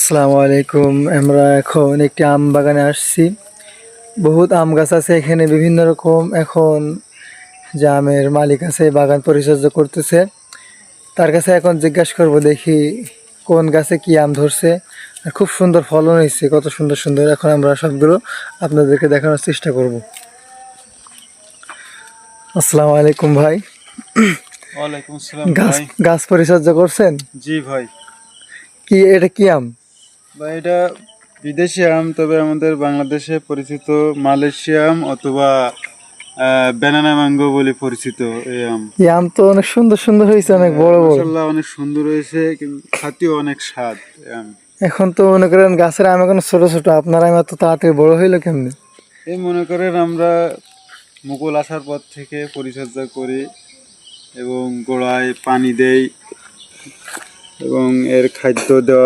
আসসালামু আলাইকুম। আমরা এখন একটি আম বাগানে আসছি। বহুত আম গাছ আছে এখানে, বিভিন্ন রকম। এখন যে আমের মালিক আছে বাগান পরিচর্যা করতেছে, তার কাছে এখন জিজ্ঞাসা করব, দেখি কোন গাছে কি আম ধরছে। আর খুব সুন্দর ফলন হয়েছে, কত সুন্দর সুন্দর। এখন আমরা সবগুলো আপনাদেরকে দেখানোর চেষ্টা করব। আসসালামু আলাইকুম ভাই। ওয়ালাইকুম আসসালাম গাছ ভাই। গাছ পরিচর্যা করছেন? জি ভাই। কি এটা কি আম? ভাই এটা বিদেশি আম, তবে আমাদের বাংলাদেশে পরিচিত মালয়েশিয়া আম অথবা ব্যানানা ম্যাঙ্গো বলে পরিচিত এই আম। এই আম তো অনেক সুন্দর সুন্দর হয়েছে, অনেক বড় বড়। মাশাআল্লাহ অনেক সুন্দর হয়েছে, কিন্তু খাতেও অনেক স্বাদ এই আম। এখন তো মনে করেন গাছের আম এখন ছোট ছোট, আপনার আম এত তাড়াতাড়ি বড় হইলো কেমনে? এই মনে করেন আমরা মুকুল আসার পর থেকে পরিচর্যা করি এবং গোড়ায় পানি দেই এবং এর খাদ্য দেওয়া